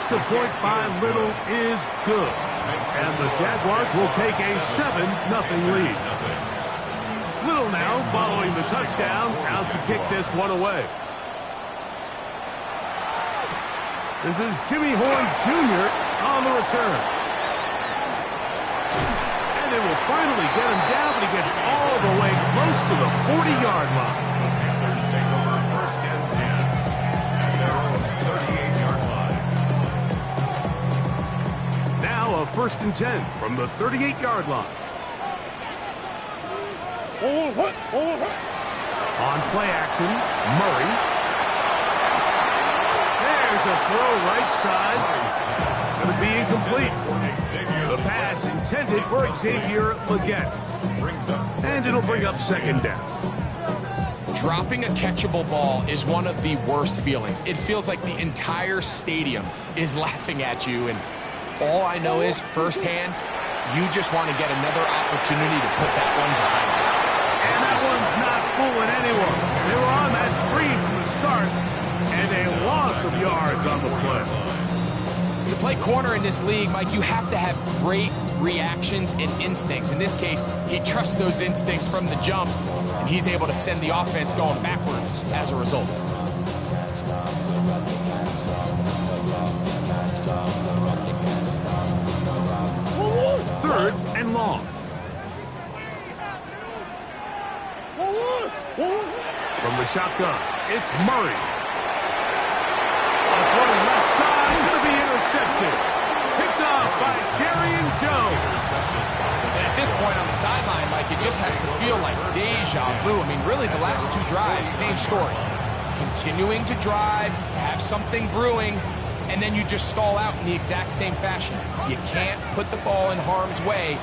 extra point by Little is good. And the Jaguars will take a 7-0 lead. Little now following the touchdown, out to kick this one away. This is Jimmy Horn Jr. on the return. And they will finally get him down, but he gets all the way close to the 40-yard line. The Panthers take over first and 10 at their own 38-yard line. Now a first and 10 from the 38-yard line. On play action, Murray. There's a throw right side. It's going to be incomplete. The pass intended for Xavier Legette. And it'll bring up second down. Dropping a catchable ball is one of the worst feelings. It feels like the entire stadium is laughing at you. And all I know is firsthand, you just want to get another opportunity to put that one behind you. And that one's not fooling anyone. They were on that spree from the start, and a loss of yards on the play. To play corner in this league, Mike, you have to have great reactions and instincts. In this case, he trusts those instincts from the jump, and he's able to send the offense going backwards as a result. Third and long. From the shotgun, it's Murray. A throw left side, going to be intercepted. Picked off by Jerry Jones. And at this point on the sideline, Mike, it just has to feel like deja vu. I mean, really, the last two drives, same story. Continuing to drive, have something brewing, and then you just stall out in the exact same fashion. You can't put the ball in harm's way.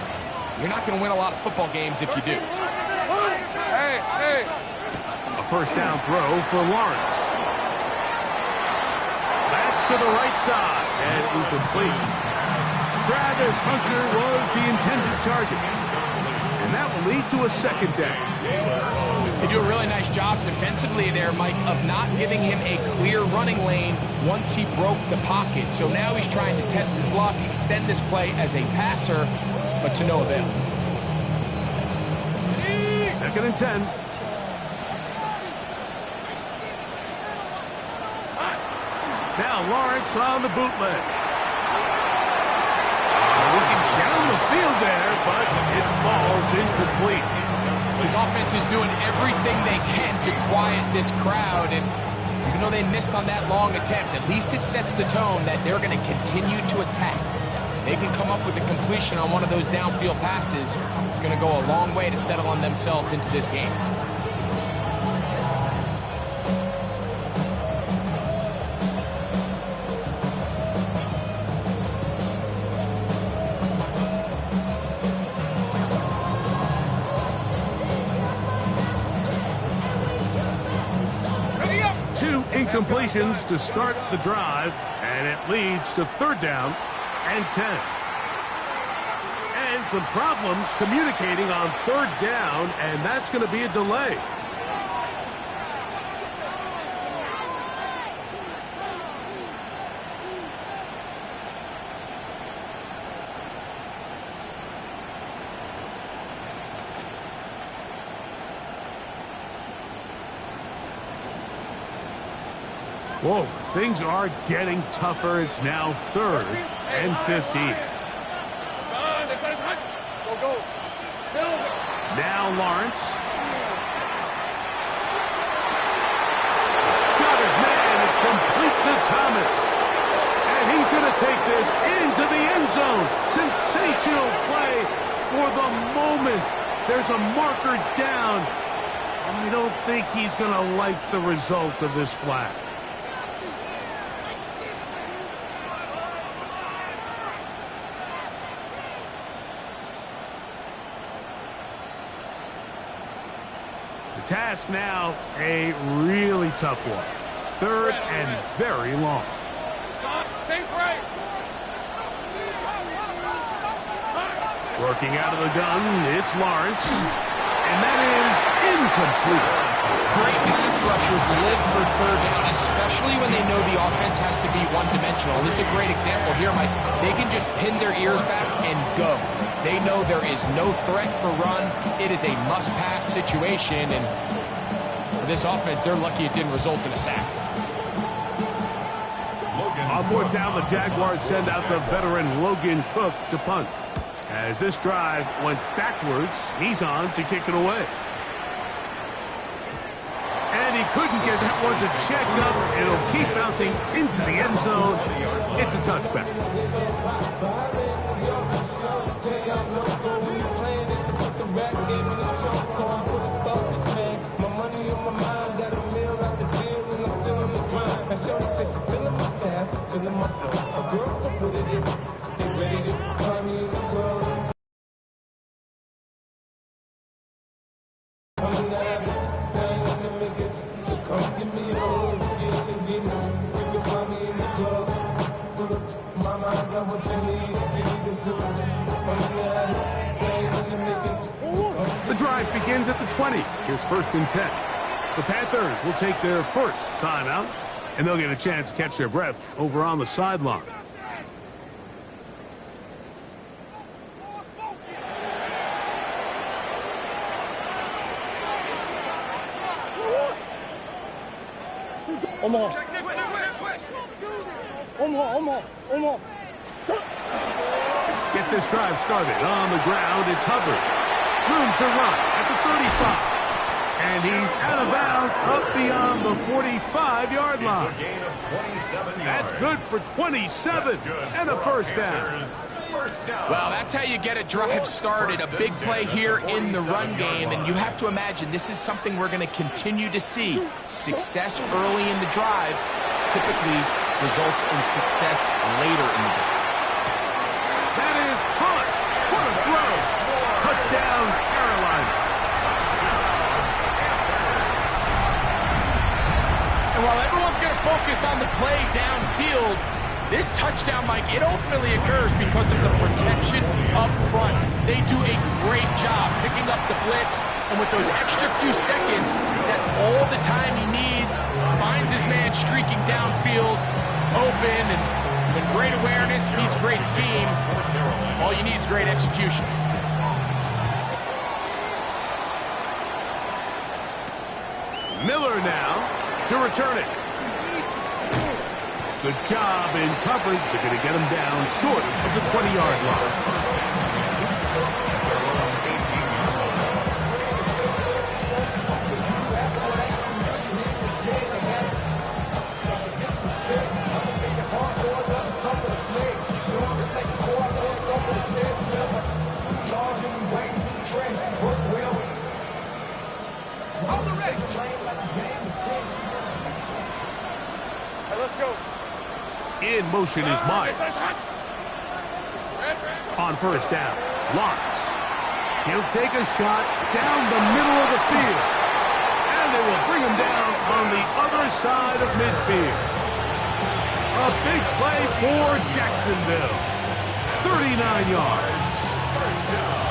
You're not going to win a lot of football games if you do. A first down throw for Lawrence. That's to the right side and incomplete. Travis Hunter was the intended target. And that will lead to a second down. They do a really nice job defensively there, Mike, of not giving him a clear running lane once he broke the pocket. So now he's trying to test his luck, extend this play as a passer, but to no avail. Second and 10. Now Lawrence on the bootleg. Looking down the field there, but it falls incomplete. His offense is doing everything they can to quiet this crowd, and even though they missed on that long attempt, at least it sets the tone that they're going to continue to attack. They can come up with a completion on one of those downfield passes. It's going to go a long way to settle on themselves into this game. Two incompletions to start the drive, and it leads to third down and 10. And some problems communicating on third down, and that's going to be a delay. Whoa, things are getting tougher. It's now third and 15. Now Lawrence. Got his man. It's complete to Thomas. And he's going to take this into the end zone. Sensational play for the moment. There's a marker down. I don't think he's going to like the result of this flag. Task now, a really tough one. Third and very long. Working out of the gun, it's Lawrence. And that is incomplete. Great pass rushers live for third down, especially when they know the offense has to be one-dimensional. This is a great example here, Mike. They can just pin their ears back and go. They know there is no threat for run. It is a must-pass situation, and for this offense, they're lucky it didn't result in a sack. On fourth down, the Jaguars send out the veteran Logan Cook to punt. As this drive went backwards, he's on to kick it away. And he couldn't get that one to check up. It'll keep bouncing into the end zone. It's a touchback. The drive begins at the 20. Here's 1st and 10. The Panthers will take their first timeout, and they'll get a chance to catch their breath over on the sideline. Get this drive started on the ground. It's Hubbard. Room to run at the 35. And he's out of bounds up beyond the 45-yard line. It's a gain of 27 That's yards. good for 27 and a first down. Well, that's how you get a drive started, a big play here in the run game, and you have to imagine this is something we're going to continue to see. Success early in the drive typically results in success later in the game. That is Hunt. What a throw. Touchdown, Carolina. And while everyone's going to focus on the play downfield, this touchdown, Mike, it ultimately occurs because of the protection up front. They do a great job picking up the blitz, and with those extra few seconds, that's all the time he needs. Finds his man streaking downfield, open, and when great awareness meets great scheme, all you need is great execution. Miller now to return it. Good job in coverage. They're going to get him down short of the 20-yard line. In motion is Myers. On first down, Watts. He'll take a shot down the middle of the field. And they will bring him down on the other side of midfield. A big play for Jacksonville. 39 yards.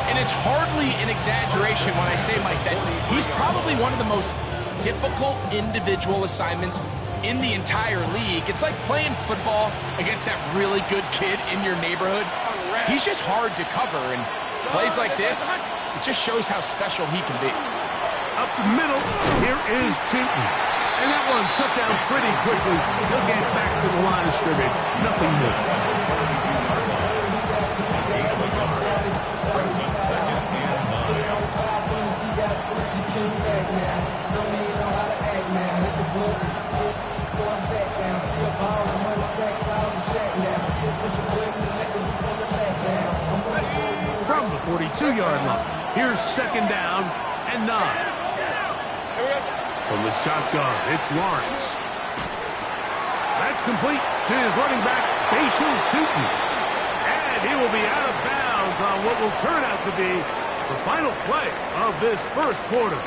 And it's hardly an exaggeration when I say, Mike, that he's probably one of the most difficult individual assignments in the entire league. It's like playing football against that really good kid in your neighborhood. He's just hard to cover, and plays like this, it just shows how special he can be. Up the middle, here is Chilton. And that one shut down pretty quickly. He'll get back to the line of scrimmage. Nothing more. From the 42-yard line, here's 2nd down and 9. From the shotgun, it's Lawrence. That's complete to his running back, Bashal Chilton. And he will be out of bounds on what will turn out to be the final play of this first quarter.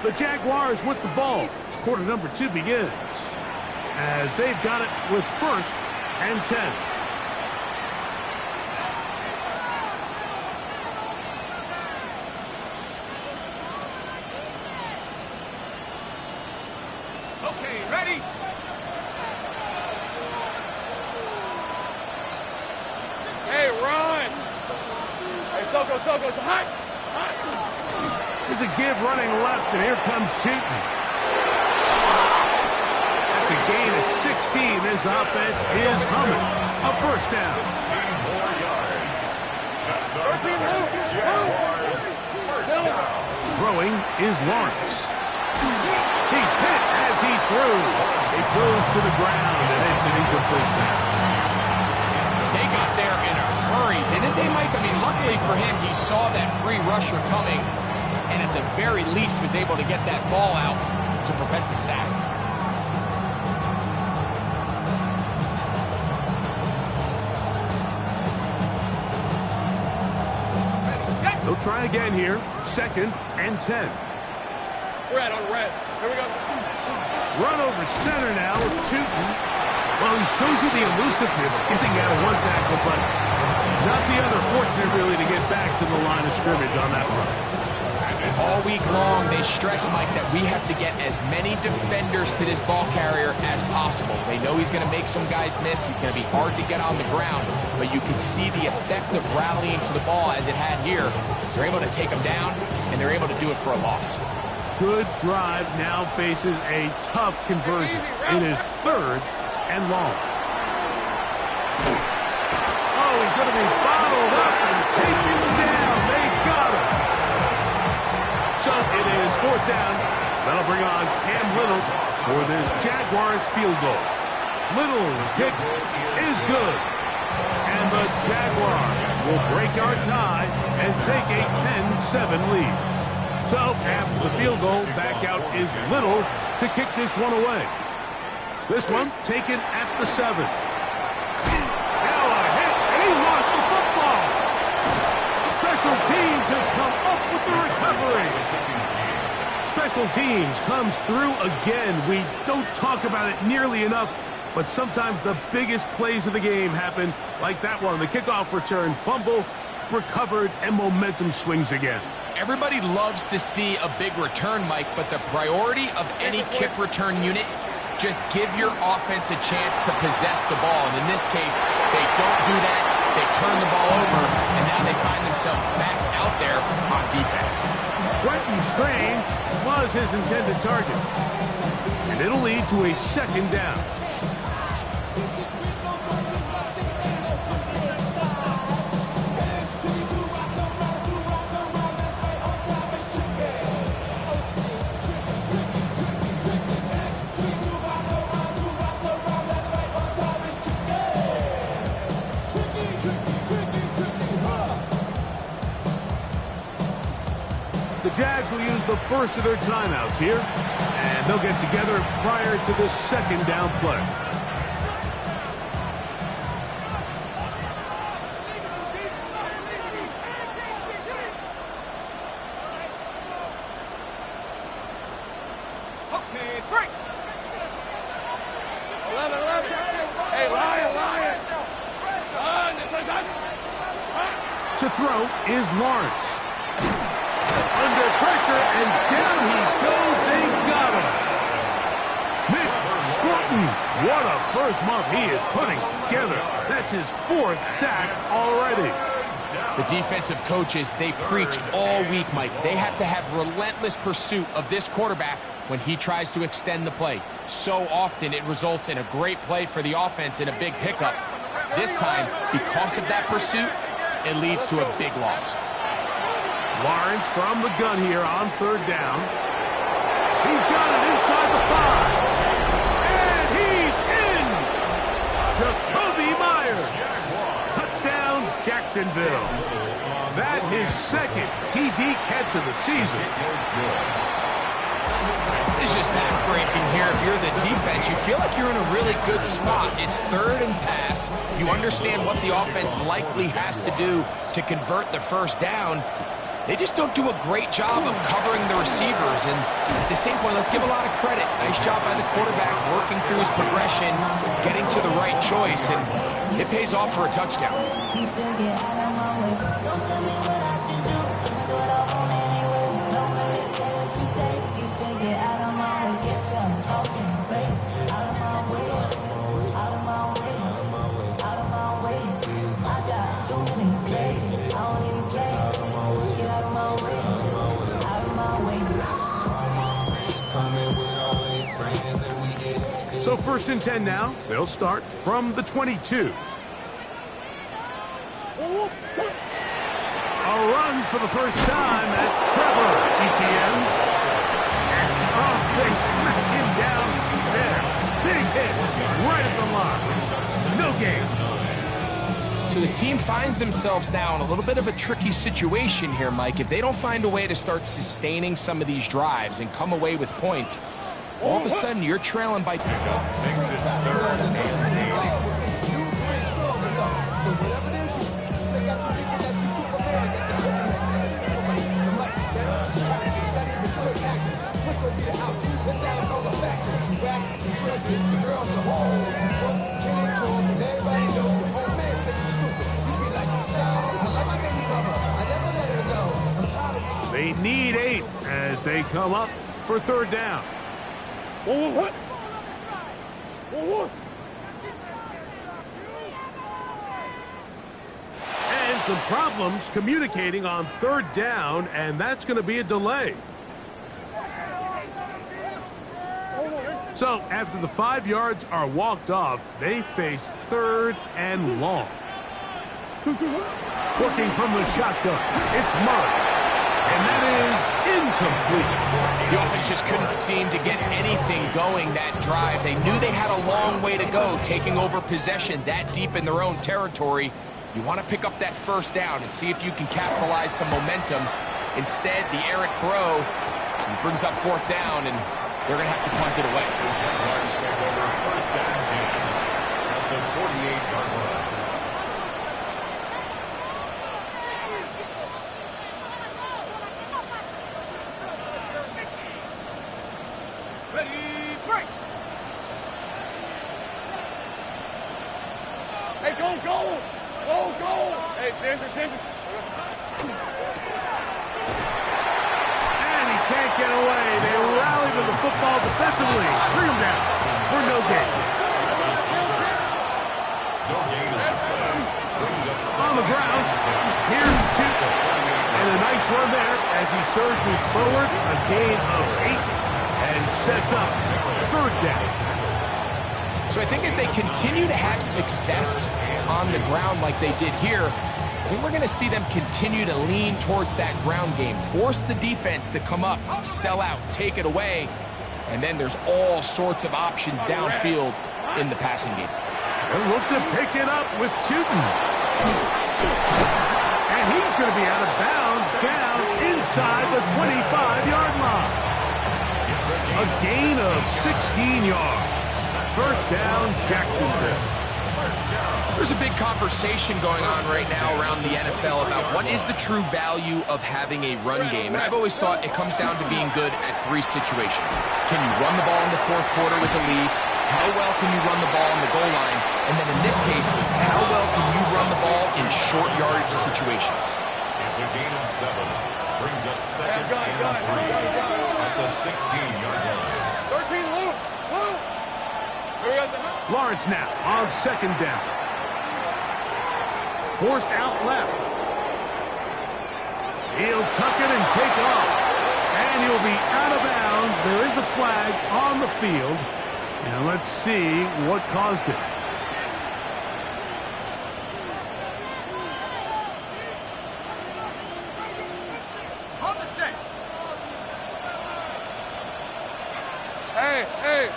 The Jaguars with the ball as quarter number 2 begins, as they've got it with 1st and 10. There's a give running left, and here comes Chooton. That's a gain of 16. This offense is humming. A first down. 16 more yards. That's our Jaguars. First down. Throwing is Lawrence. He's hit as he threw. He throws to the ground, and it's an incomplete pass. They got there in a hurry, didn't they, Mike? I mean, luckily for him, he saw that free rusher coming, and at the very least was able to get that ball out to prevent the sack. They'll try again here. 2nd and 10. Red on red. Here we go. Run over center now with Chooton. Well, he shows you the elusiveness getting out of one tackle, but not the other. Fortunate, really, to get back to the line of scrimmage on that run. All week long, they stress, Mike, that we have to get as many defenders to this ball carrier as possible. They know he's going to make some guys miss. He's going to be hard to get on the ground, but you can see the effect of rallying to the ball as it had here. They're able to take him down, and they're able to do it for a loss. Good drive now faces a tough conversion. It is 3rd and long. Oh, he's going to be bottled up and taken down. They got him. So it is 4th down. That'll bring on Cam Little for this Jaguars field goal. Little's kick is good. And the Jaguars will break our tie and take a 10-7 lead. So after the field goal, back out is Little to kick this one away. This one taken at the 7. Now a hit, and he lost the football. Special teams has come up with the recovery. Special teams comes through again. We don't talk about it nearly enough, but sometimes the biggest plays of the game happen like that one. The kickoff return, fumble, recovered, and momentum swings again. Everybody loves to see a big return, Mike, but the priority of any kick return unit, just give your offense a chance to possess the ball. And in this case, they don't do that. They turn the ball over, and now they find themselves back out there on defense. Brenton Strange was his intended target. And it'll lead to a 2nd down. The Jags will use the first of their timeouts here, and they'll get together prior to the 2nd down play. Okay, break. 11. Hey, Lion. To throw is Lawrence. Under pressure, and down he goes. They got him. Mick Scruton. What a first month he is putting together. That's his 4th sack already. The defensive coaches, they preach all week, Mike. They have to have relentless pursuit of this quarterback when he tries to extend the play. So often it results in a great play for the offense and a big pickup. This time, because of that pursuit, it leads to a big loss. Lawrence from the gun here on 3rd down. He's got it inside the 5. And he's in! Jacoby Myers. Touchdown, Jacksonville. That his 2nd TD catch of the season. This is just backbreaking here. If you're the defense, you feel like you're in a really good spot. It's 3rd and pass. You understand what the offense likely has to do to convert the 1st down. They just don't do a great job of covering the receivers. And at the same point, let's give a lot of credit. Nice job by the quarterback working through his progression, getting to the right choice, and it pays off for a touchdown. I got too many plays. I don't even play. So 1st and 10 now. They'll start from the 22. A run for the first time. That's Trevor Etienne. And, they smack him down there. Big hit right at the line. No gain. So this team finds themselves now in a little bit of a tricky situation here, Mike. If they don't find a way to start sustaining some of these drives and come away with points, all of a sudden you're trailing by... Makes it 3rd and 8. They need 8 as they come up for 3rd down. And some problems communicating on 3rd down, and that's going to be a delay. So after the 5 yards are walked off, they face 3rd and long. Working from the shotgun, it's Murray. And that is incomplete. The offense just couldn't seem to get anything going that drive. They knew they had a long way to go, taking over possession that deep in their own territory. You want to pick up that 1st down and see if you can capitalize some momentum. Instead, the errant throw brings up 4th down, and they're going to have to punt it away. The Jaguars take over 1st and 10 at the 48-yard line. Hey, go! Hey, attention. And he can't get away. They rally to the football defensively. Bring him down for no gain. On the ground, here's Tootin. And a nice run there as he surges forward, a gain of 8, and sets up 3rd down. So I think as they continue to have success on the ground like they did here, I think we're going to see them continue to lean towards that ground game, force the defense to come up, sell out, take it away, and then there's all sorts of options downfield in the passing game. They'll look to pick it up with Tootin. And he's going to be out of bounds down inside the 25-yard line. A gain of 16 yards. 1st down, Jacksonville. There's a big conversation going on right now around the NFL about what is the true value of having a run game. And I've always thought it comes down to being good at 3 situations. Can you run the ball in the 4th quarter with a lead? How well can you run the ball on the goal line? And then in this case, how well can you run the ball in short yardage situations? It's a gain of 7. Brings up 2nd and 3 at the 16-yard line. 13, Lou. Lawrence now on 2nd down. Forced out left. He'll tuck it and take off. And he'll be out of bounds. There is a flag on the field. And let's see what caused it. On the set. Hey.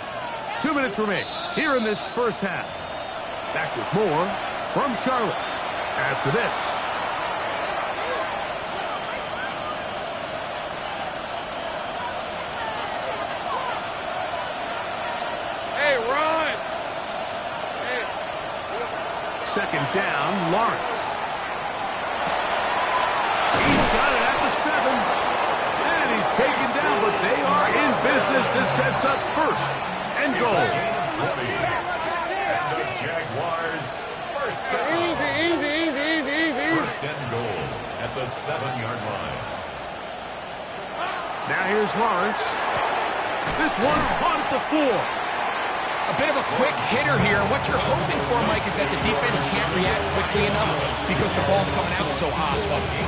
2 minutes remain here in this 1st half. Back with more from Charlotte after this. Hey, run. Hey. 2nd down, Lawrence. He's got it at the 7. And he's taken down, but they are in business. This sets up 1st and goal. And the Jaguars 1st down. Easy. 1st and goal at the 7-yard line. Now here's Lawrence. This one caught at the 4. A bit of a quick hitter here. What you're hoping for, Mike, is that the defense can't react quickly enough because the ball's coming out so hot.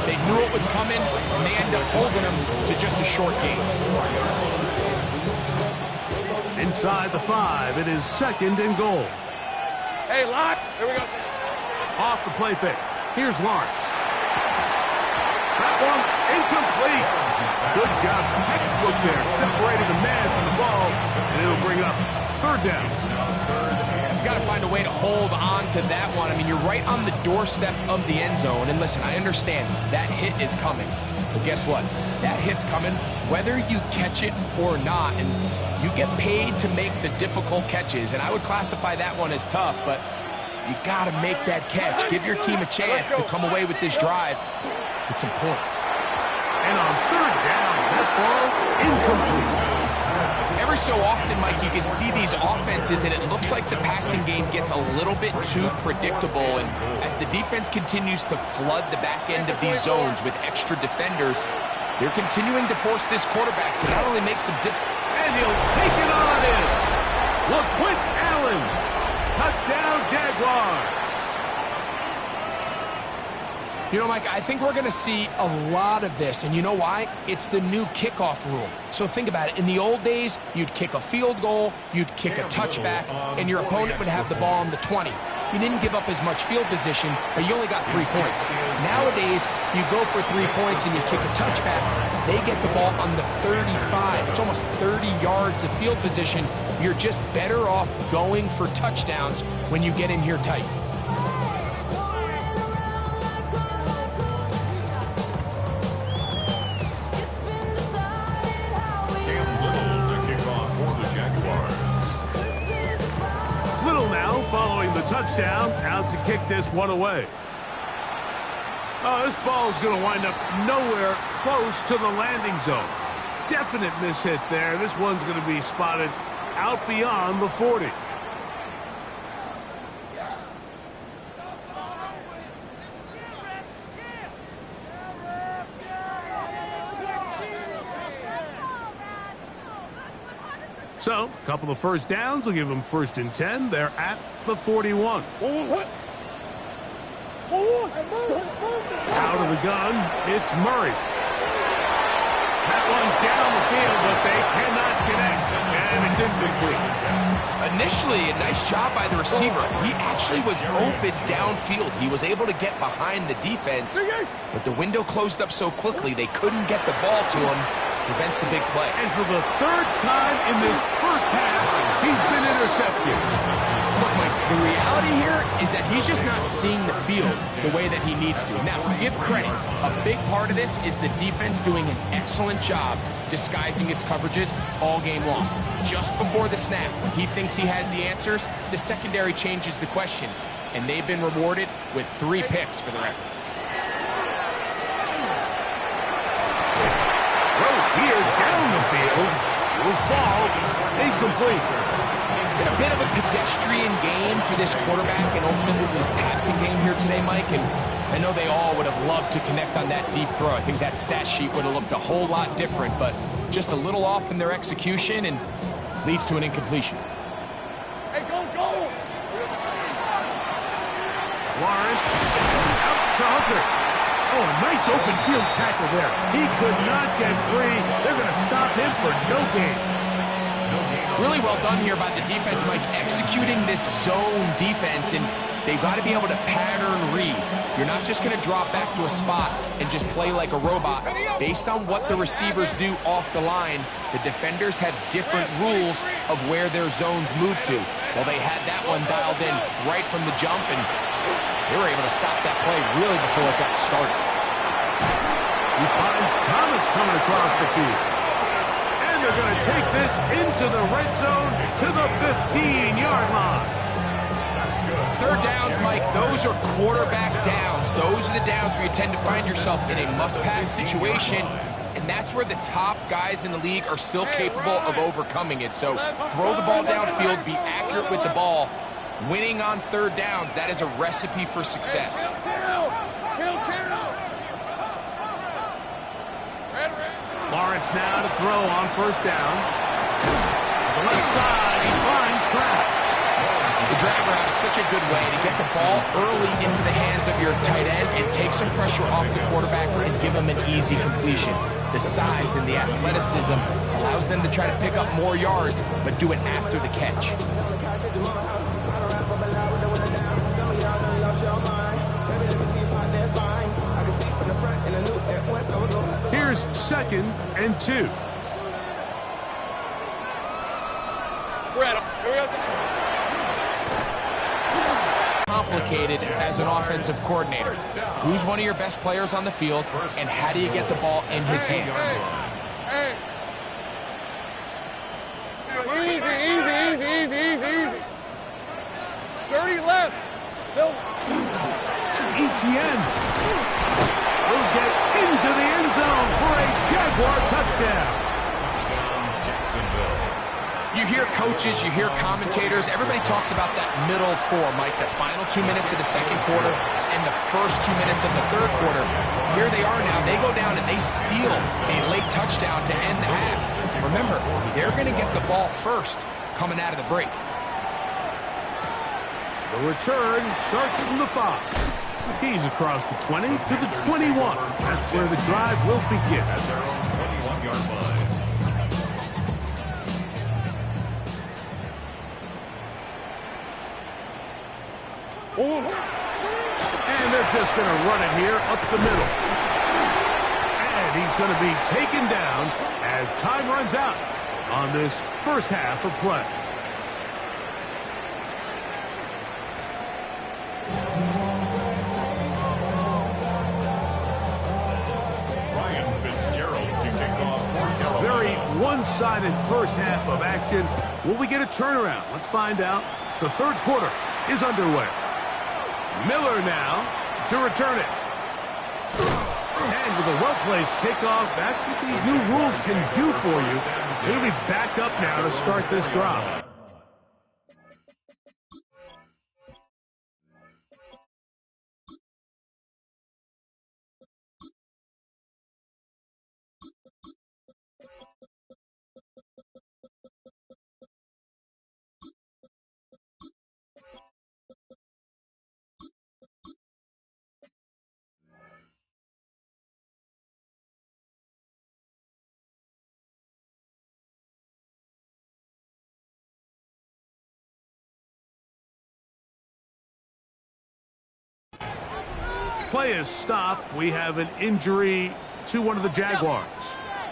They knew it was coming, and they end up holding them to just a short gain. And inside the 5. It is 2nd and goal. Hey, lock. Here we go. Off the play fake. Here's Lawrence. That one incomplete. Good job. Textbook there. Separating the man from the ball. And it'll bring up 3rd down. He's got to find a way to hold on to that one. I mean, you're right on the doorstep of the end zone. And listen, I understand that hit is coming. But guess what? That hit's coming whether you catch it or not. And you get paid to make the difficult catches. And I would classify that one as tough, but you got to make that catch. Give your team a chance to come away with this drive with some points. And on 3rd down, that ball incomplete. Every so often, Mike, you can see these offenses, and it looks like the passing game gets a little bit too predictable. And as the defense continues to flood the back end of these zones with extra defenders, they're continuing to force this quarterback to not only make some and he'll take it on in. LaQuint Allen. Touchdown, Jaguars. You know, Mike, I think we're going to see a lot of this, and you know why? It's the new kickoff rule. So think about it. In the old days, you'd kick a field goal, you'd kick a touchback, and your opponent would have the ball on the 20. You didn't give up as much field position, but you only got 3 points. Nowadays, you go for 3 points and you kick a touchback, they get the ball on the 35. It's almost 30 yards of field position. You're just better off going for touchdowns when you get in here tight. Following the touchdown, out to kick this one away. Oh, this ball is going to wind up nowhere close to the landing zone. Definite mishit there. This one's going to be spotted out beyond the 40. So, a couple of first downs will give them 1st and 10. They're at the 41. Out of the gun, it's Murray. That one down the field, but they cannot connect, and it's incomplete. Initially, a nice job by the receiver. He actually was open downfield. He was able to get behind the defense, but the window closed up so quickly they couldn't get the ball to him. Prevents the big play. And for the 3rd time in this first half, he's been intercepted. Look, Mike, the reality here is that he's just not seeing the field the way that he needs to. Now, give credit. A big part of this is the defense doing an excellent job disguising its coverages all game long. Just before the snap, when he thinks he has the answers, the secondary changes the questions, and they've been rewarded with 3 picks for their effort. Here down the field will fall incomplete. It's been a bit of a pedestrian game for this quarterback and ultimately this passing game here today, Mike. And I know they all would have loved to connect on that deep throw. I think that stat sheet would have looked a whole lot different, but just a little off in their execution and leads to an incompletion. Hey, go! Lawrence out to Hunter. Oh, a nice open field tackle there. He could not get free. They're going to stop him for no gain. Really well done here by the defense, Mike, executing this zone defense, and they've got to be able to pattern read. You're not just going to drop back to a spot and just play like a robot. Based on what the receivers do off the line, the defenders have different rules of where their zones move to. Well, they had that one dialed in right from the jump, and they were able to stop that play really before it got started. He finds Thomas coming across the field. And they're going to take this into the red zone to the 15-yard line. 3rd downs, Mike, those are quarterback downs. Those are the downs where you tend to find yourself in a must-pass situation, and that's where the top guys in the league are still capable of overcoming it. So throw the ball downfield, be accurate with the ball. Winning on 3rd downs, that is a recipe for success. Lawrence now to throw on 1st down. To the left side, he finds Kraft. The drag route is such a good way to get the ball early into the hands of your tight end and take some pressure off the quarterback and give him an easy completion. The size and the athleticism allows them to try to pick up more yards, but do it after the catch. Here's 2nd and 2. Complicated as an offensive coordinator. Who's one of your best players on the field, and how do you get the ball in his hands? Easy. 30 left. Still. Etienne will get into the end zone for a Jaguar touchdown. Touchdown, Jacksonville. You hear coaches, you hear commentators, everybody talks about that middle four, Mike, the final 2 minutes of the second quarter and the first 2 minutes of the third quarter. Here they are now. They go down and they steal a late touchdown to end the half. Remember, they're going to get the ball first coming out of the break. The return starts from the 5. He's across the 20 to the 21. That's where the drive will begin. At their own 21-yard line. And they're just going to run it here up the middle. And he's going to be taken down as time runs out on this first half of play. Very one-sided first half of action. Will we get a turnaround? Let's find out. The third quarter is underway. Miller now to return it. And with a well-placed kickoff, that's what these new rules can do for you. He'll be back up now to start this drive. Play is stopped. We have an injury to one of the Jaguars.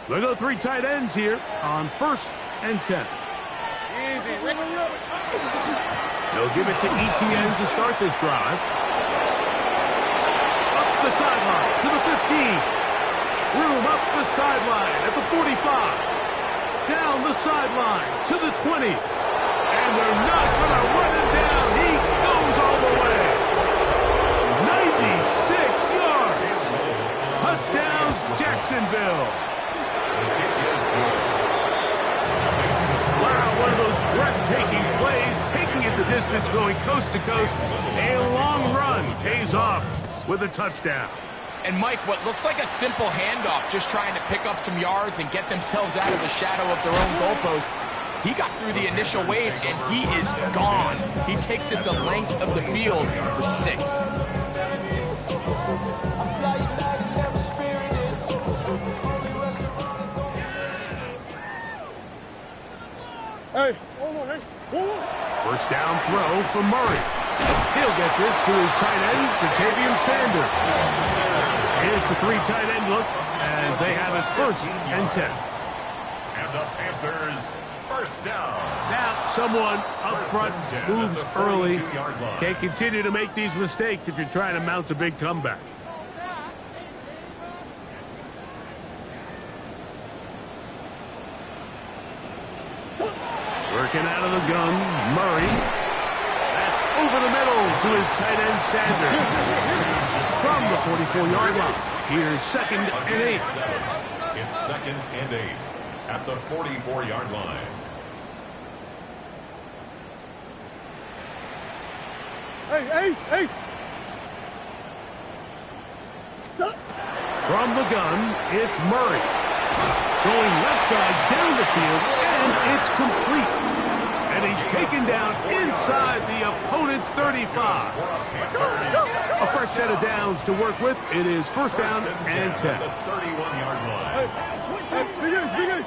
We'll go 3 tight ends here on 1st and 10. Easy. They'll give it to Etienne to start this drive. Up the sideline to the 15. Room up the sideline at the 45. Down the sideline to the 20. And they're not going to run it down. He goes all the way. 96 yards. Touchdowns, Jacksonville. Wow, one of those breathtaking plays, taking it the distance, going coast to coast. A long run pays off with a touchdown. And Mike, what looks like a simple handoff, just trying to pick up some yards and get themselves out of the shadow of their own goalpost. He got through the initial wave, and he is gone. He takes it the length of the field for 6. Hey. First down throw for Murray. He'll get this to his tight end, Ja'Tavion Sanders. It's a 3 tight end look as they have it 1st and 10. And the Panthers first down. Now someone up front moves early. Can't continue to make these mistakes if you're trying to mount a big comeback. Working out of the gun, Murray. That's over the middle to his tight end, Sanders. From the 44-yard line. Here's 2nd and 8. It's 2nd and 8 at the 44-yard line. Hey, Ace. From the gun, it's Murray. Going left side down the field, and it's complete. And he's taken down inside the opponent's 35. A fresh set of downs to work with. It is first down and 10. The 31-yard line. Big Ace.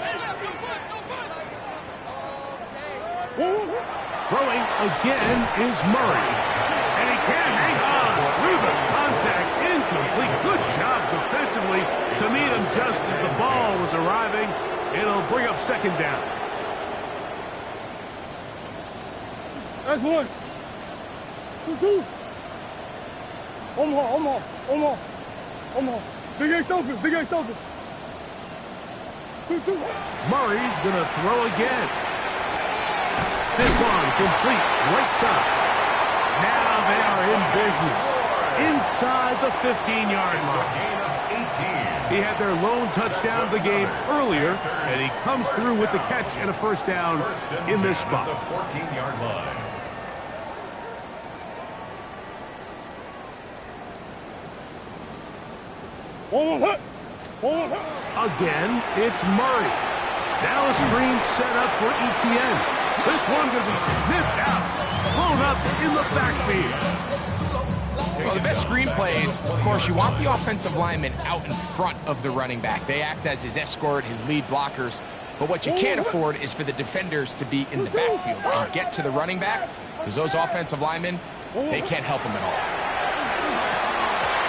Throwing again is Murray. And he can't hang on through the contact. Incomplete. Good job defensively to meet him just as the ball was arriving. It'll bring up second down. That's one. 2. Omaha. Big Ace open. 2. Murray's going to throw again. This one complete right side. Now they are in business inside the 15-yard line. He had their lone touchdown of the game earlier, and he comes through with the catch and a first down in this spot. The 14-yard line. Again, it's Murray. Now a screen set up for ETN. This one going to be sniffed out, blown up in the backfield. Well, the best screen plays, of course, you want the offensive lineman out in front of the running back. They act as his escort, his lead blockers. But what you can't afford is for the defenders to be in the backfield and get to the running back, because those offensive linemen, they can't help him at all.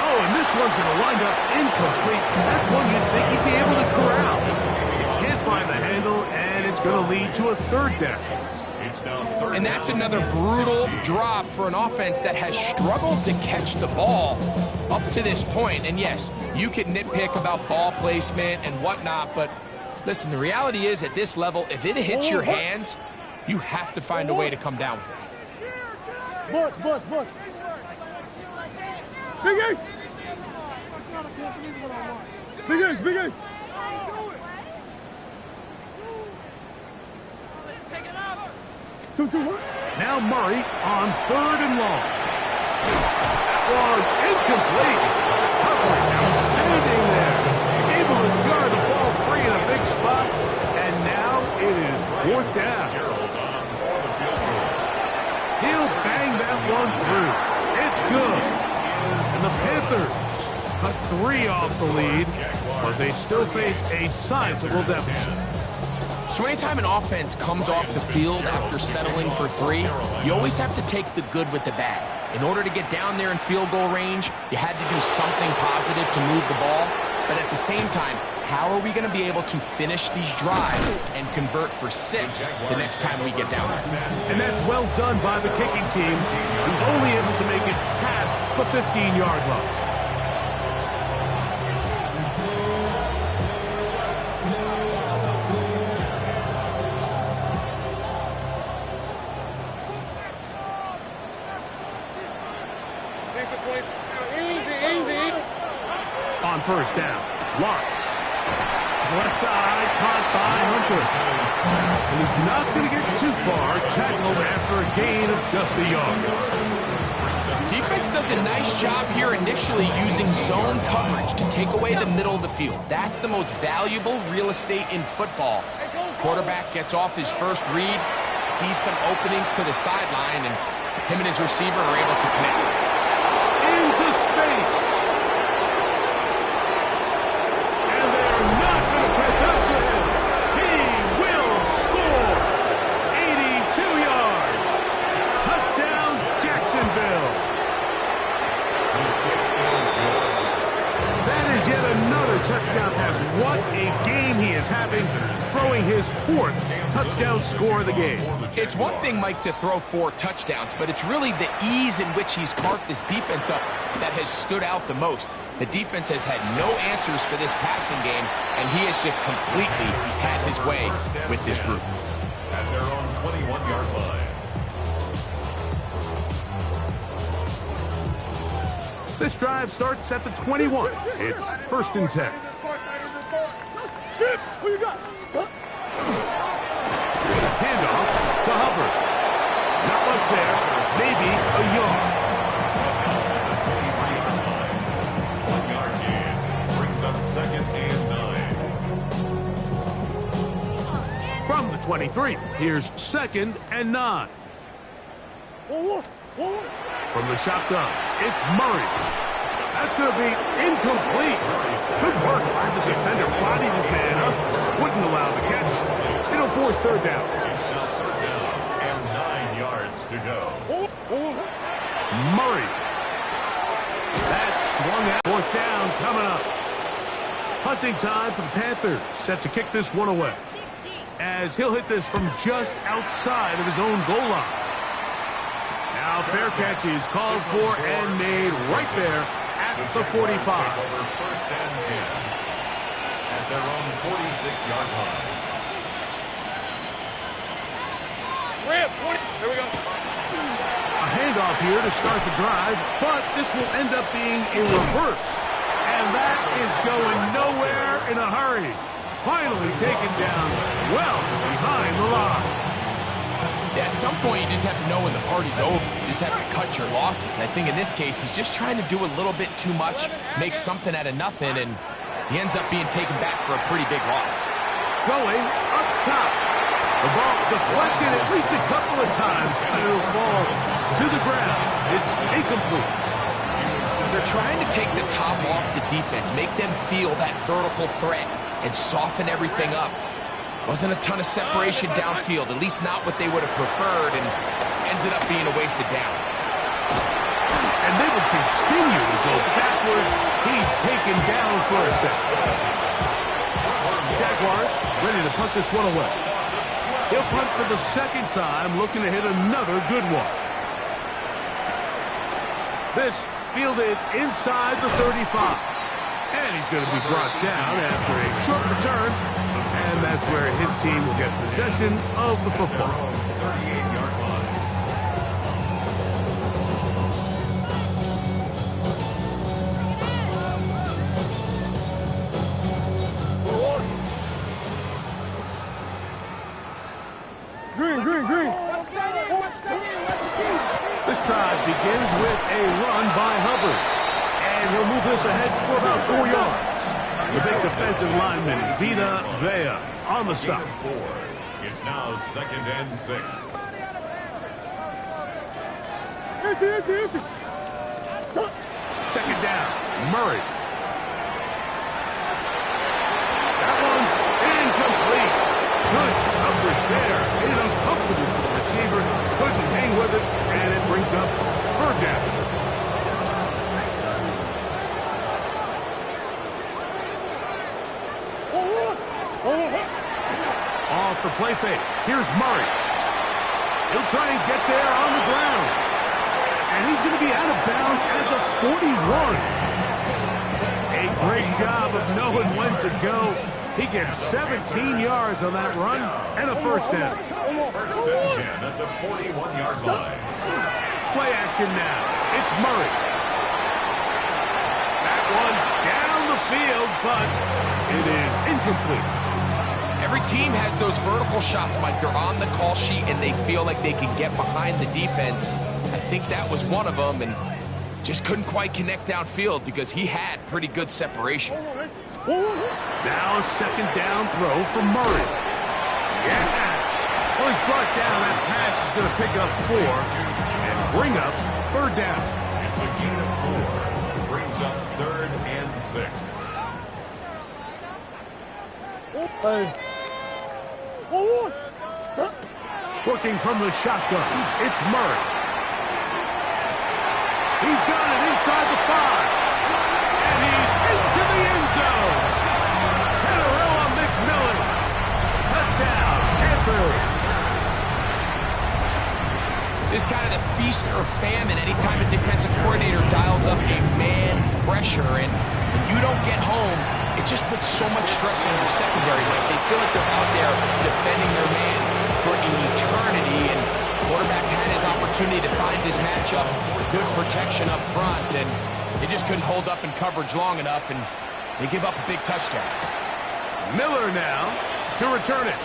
Oh, and this one's going to wind up incomplete. That's one you'd think he'd be able to corral. Can't find the handle, and it's going to lead to a third down. And that's another brutal drop for an offense that has struggled to catch the ball up to this point. And yes, you can nitpick about ball placement and whatnot, but listen, the reality is at this level, if it hits your hands, you have to find a way to come down with it. Butch. Big Ace. 2. Now Murray on third and long. Incomplete. Outstanding there. Able to jar the ball free in a big spot. And now it is fourth down. He'll bang that one through. It's good. And the Panthers cut 3 off the lead, but they still face a sizable deficit. So anytime an offense comes off the field after settling for 3, you always have to take the good with the bad. In order to get down there in field goal range, you had to do something positive to move the ball. But at the same time, how are we going to be able to finish these drives and convert for 6 the next time we get down there? And that's well done by the kicking team, who's only able to make it past the 15-yard line. On first down, Lawrence. Left side, caught by Hunter. And he's not going to get too far, tackled after a gain of just a yard. Defense does a nice job here initially using zone coverage to take away the middle of the field. That's the most valuable real estate in football. Quarterback gets off his first read, sees some openings to the sideline, and him and his receiver are able to connect. Into space. And they're not going to catch up to him. He will score. 82 yards. Touchdown, Jacksonville. That is yet another touchdown pass. What a game he is having, throwing his 4th touchdown score of the game. It's one thing, Mike, to throw 4 touchdowns, but it's really the ease in which he's carved this defense up that has stood out the most. The defense has had no answers for this passing game, and he has just completely had his way with this group. At their own 21-yard line. This drive starts at the 21. It's first and 10. Shit, who you got? Handoff to Hubbard. Not much there. Maybe a yard. 1-yard gain brings up second and 9. From the 23. Here's 2nd and 9. From the shotgun, it's Murray. That's going to be incomplete. Good work by the defender. Bodied his man up. Wouldn't allow the catch. It'll force 3rd down. It's now 3rd down and 9 yards to go. Murray. That's swung out. 4th down coming up. Hunting time for the Panthers. Set to kick this one away, as he'll hit this from just outside of his own goal line. Now fair catch is called for and made right there at the 45. Over 1st and 10 at their own 46-yard line. Here we go. A handoff here to start the drive, but this will end up being a reverse. And that is going nowhere in a hurry. Finally taken down well behind the line. At some point, you just have to know when the party's over. You just have to cut your losses. I think in this case, he's just trying to do a little bit too much, make something out of nothing, and he ends up being taken back for a pretty big loss. Going up top. The ball deflected at least a couple of times, and it'll fall to the ground. It's incomplete. They're trying to take the top off the defense, make them feel that vertical threat, and soften everything up. Wasn't a ton of separation downfield, at least not what they would have preferred, and ends up being a wasted down. And they would continue to go backwards. He's taken down for a second. Jaguars ready to punt this one away. He'll punt for the 2nd time, looking to hit another good one. This fielded inside the 35. And he's going to be brought down after a short return. And that's where his team will get possession of the football. 38-yard line. Green. This drive begins with a run by Hubbard. And he'll move this ahead for about 4 yards. The big defensive lineman, Vita Vea, on the stop. 4. It's now 2nd and 6. Second down, Murray. That one's incomplete. Good coverage there. Made it uncomfortable for the receiver. Couldn't hang with it, and it brings up 3rd down. Off the play fake. Here's Murray. He'll try and get there on the ground. And he's going to be out of bounds at the 41. A great job of knowing when to go. He gets 17 yards on that run and a 1st down. 1st and 10 at the 41-yard line. Play action now. It's Murray. That one down the field, but it is incomplete. Every team has those vertical shots, Mike. They're on the call sheet, and they feel like they can get behind the defense. I think that was one of them, and just couldn't quite connect downfield because he had pretty good separation. Now a 2nd down throw from Murray. Yeah. Well, he's brought down. That pass is going to pick up 4 and bring up 3rd down. It's a gain of 4. Brings up 3rd and 6. Working from the shotgun, it's Murray. He's got it inside the 5. And he's into the end zone. Panarella McMillan. Touchdown, Panthers. This kind of the feast or famine anytime a defensive coordinator dials up a man pressure, and when you don't get home, it just puts so much stress on your secondary. Like they feel like they're out there defending their man for an eternity, and quarterback had his opportunity to find his matchup, good protection up front, and they just couldn't hold up in coverage long enough, and they give up a big touchdown. Miller now to return it.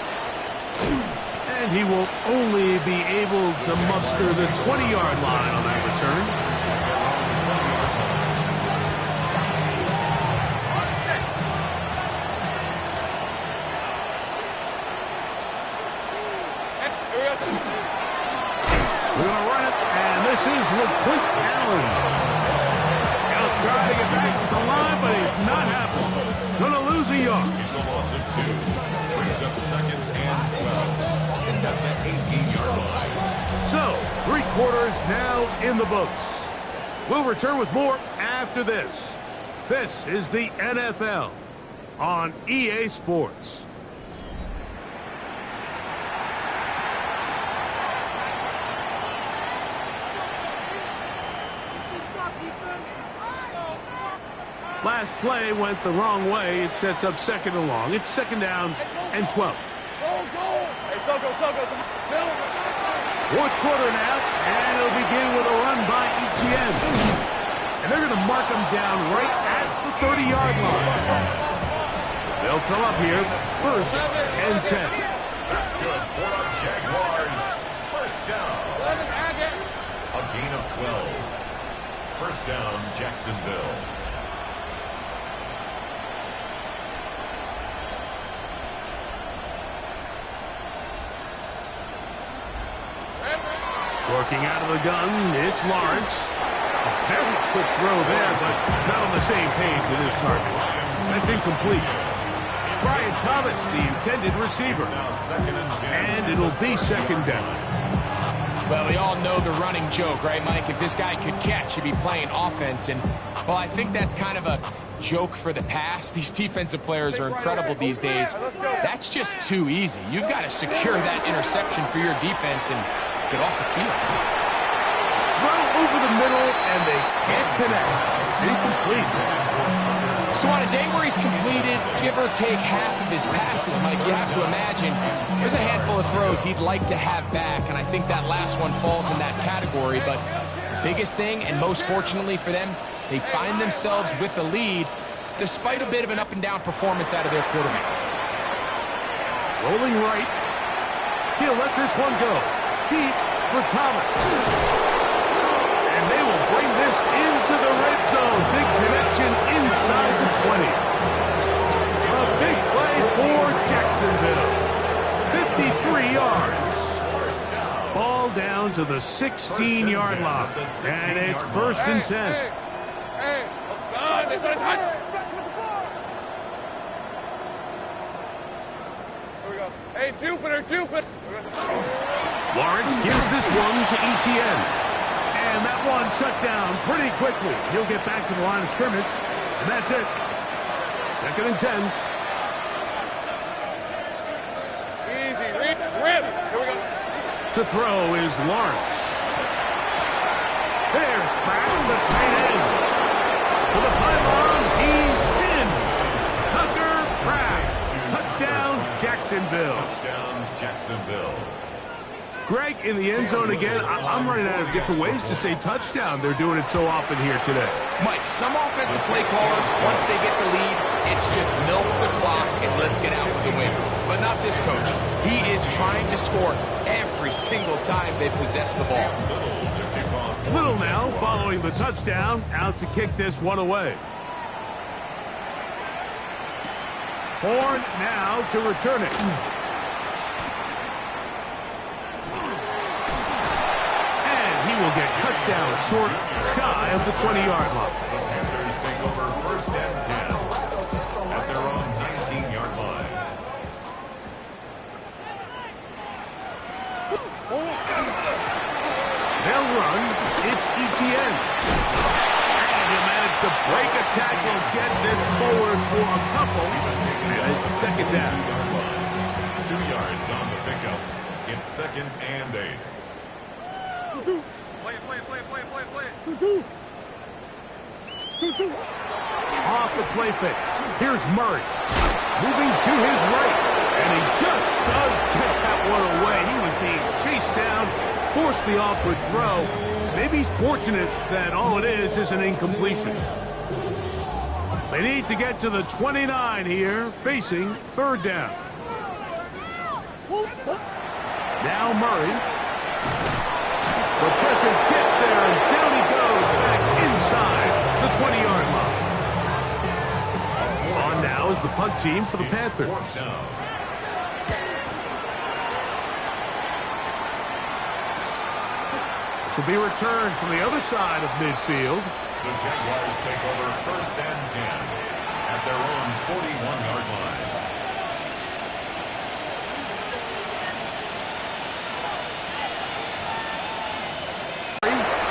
And he will only be able to muster the 20-yard line on that return. Allen. He'll try to get back to the line, but he's not happening. Gonna lose a yard. It's a loss of 2. Brings up 2nd and 12. At the 18-yard line. So, 3 quarters now in the books. We'll return with more after this. This is the NFL on EA Sports. Last play went the wrong way. It sets up 2nd and long. It's 2nd down and 12. Fourth quarter now, and it'll begin with a run by Etienne. And they're going to mark him down right at the 30-yard line. They'll come up here, 1st and 10. That's good for our Jaguars. 1st down. A gain of 12. 1st down, Jacksonville. Working out of the gun, it's Lawrence. A very quick throw there, but not on the same page with his target. That's incomplete. Brian Thomas, the intended receiver. And it'll be 2nd down. Well, we all know the running joke, right, Mike? If this guy could catch, he'd be playing offense. And, well, I think that's kind of a joke for the past. These defensive players are incredible these days. That's just too easy. You've got to secure that interception for your defense and get off the field. Throw over the middle, and they can't connect. It's incomplete. So on a day where he's completed, give or take half of his passes, Mike, you have to imagine there's a handful of throws he'd like to have back, and I think that last one falls in that category. But the biggest thing, and most fortunately for them, they find themselves with a lead despite a bit of an up-and-down performance out of their quarterback. Rolling right. He'll let this one go. Deep for Thomas. And they will bring this into the red zone. Big connection inside the 20. A big play for Jacksonville. 53 yards. Ball down to the 16-yard line. And it's 1st and 10. Hey, Jupiter. Lawrence gives this one to Etienne. And that one shut down pretty quickly. He'll get back to the line of scrimmage. And that's it. 2nd and 10. Easy, rip. Here we go. To throw is Lawrence. There's Pratt, the tight end. To the pylon, he's pinned. Tucker Pratt. Touchdown, Jacksonville. Touchdown, Jacksonville. Greg, in the end zone again. I'm running out of different ways to say touchdown. They're doing it so often here today. Mike, some offensive play callers, once they get the lead, it's just milk the clock and let's get out with the win. But not this coach. He is trying to score every single time they possess the ball. Little now following the touchdown, out to kick this one away. Horn now to return it. Will get cut down short, shy of the 20-yard line. The Panthers take over 1st and 10 at their own 19-yard line. They'll run. It's Etienne. And he'll manage to break a tackle, get this forward for a couple. And it's 2nd down. 2 yards on the pickup. It's 2nd and 8. Play. 2-2. Off the play fake. Here's Murray. Moving to his right. And he just does get that one away. He was being chased down, forced the awkward throw. Maybe he's fortunate that all it is an incompletion. They need to get to the 29 here, facing 3rd down. Now Murray. The pressure gets there, and down he goes back inside the 20-yard line. On now is the punt team for the Panthers. This will be returned from the other side of midfield. The Jaguars take over 1st and 10 at their own 41-yard line.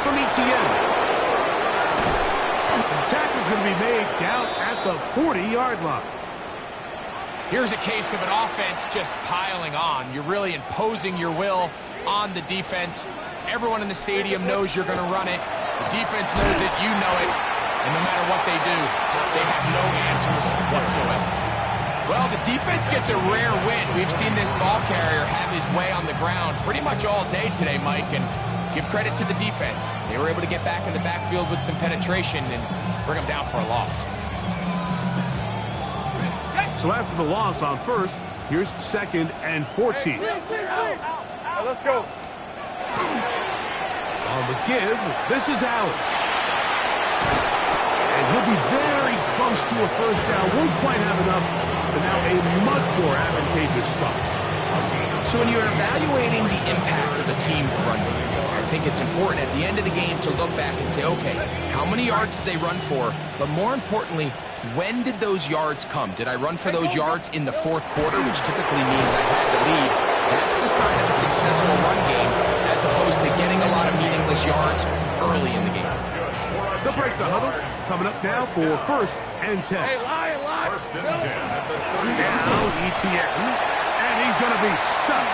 From ETN. The tackle's going to be made down at the 40-yard line. Here's a case of an offense just piling on. You're really imposing your will on the defense. Everyone in the stadium knows you're going to run it. The defense knows it, you know it. And no matter what they do, they have no answers whatsoever. Well, the defense gets a rare win. We've seen this ball carrier have his way on the ground pretty much all day today, Mike. And give credit to the defense. They were able to get back in the backfield with some penetration and bring them down for a loss. So after the loss on first, here's 2nd and 14. Let's go. On the give, this is Allen. And he'll be very close to a first down. Won't quite have enough, but now a much more advantageous spot. So when you're evaluating the impact of the team's run game, I think it's important at the end of the game to look back and say, okay, how many yards did they run for? But more importantly, when did those yards come? Did I run for those yards in the 4th quarter, which typically means I had the lead? That's the sign of a successful run game, as opposed to getting a lot of meaningless yards early in the game. They'll break the huddle. Coming up now for 1st and 10. Hey, lie. 1st and 10 at the 30. Now ETN. And he's going to be stuck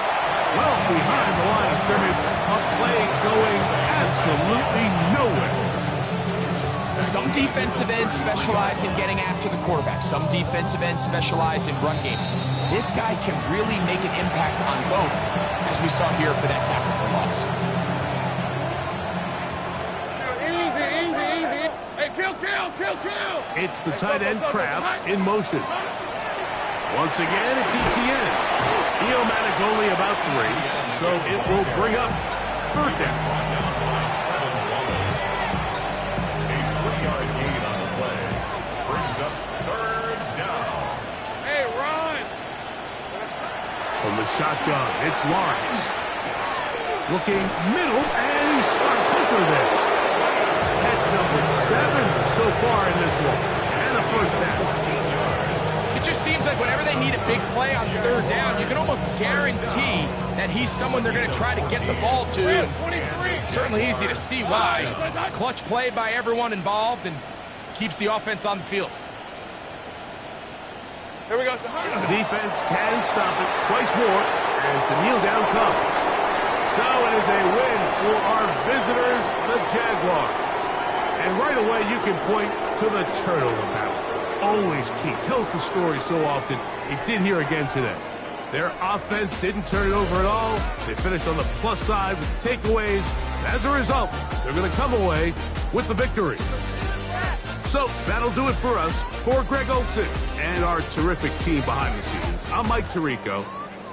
well behind the line of scrimmage. A play going absolutely nowhere. Some defensive ends specialize in getting after the quarterback. Some defensive ends specialize in run game. This guy can really make an impact on both, as we saw here for that tackle for loss. Easy. Hey, kill. It's the tight end Kraft in motion. Once again, it's ETN. He'll manage only about 3, so it will bring up 3rd down. A 3-yard gain on the play brings up 3rd down. Hey, run. From the shotgun, it's Lawrence. Looking middle, and he spots Hunter there. Catch number 7 so far in this one. And a first down. It just seems like whenever they need a big play on 3rd down, you can almost guarantee that he's someone they're going to try to get the ball to. Certainly easy to see why. Clutch play by everyone involved and keeps the offense on the field. Here we go. The defense can stop it twice more as the kneel down comes. So it is a win for our visitors, the Jaguars. And right away you can point to the turnover battle. Always key. Tells the story so often. It did here again today. Their offense didn't turn it over at all. They finished on the plus side with the takeaways. As a result, they're going to come away with the victory. So that'll do it for us. For Greg Olsen and our terrific team behind the scenes, I'm Mike Tirico.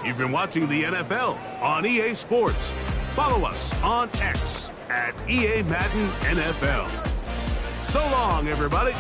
You've been watching the NFL on EA Sports. Follow us on X at EA Madden NFL. So long, everybody.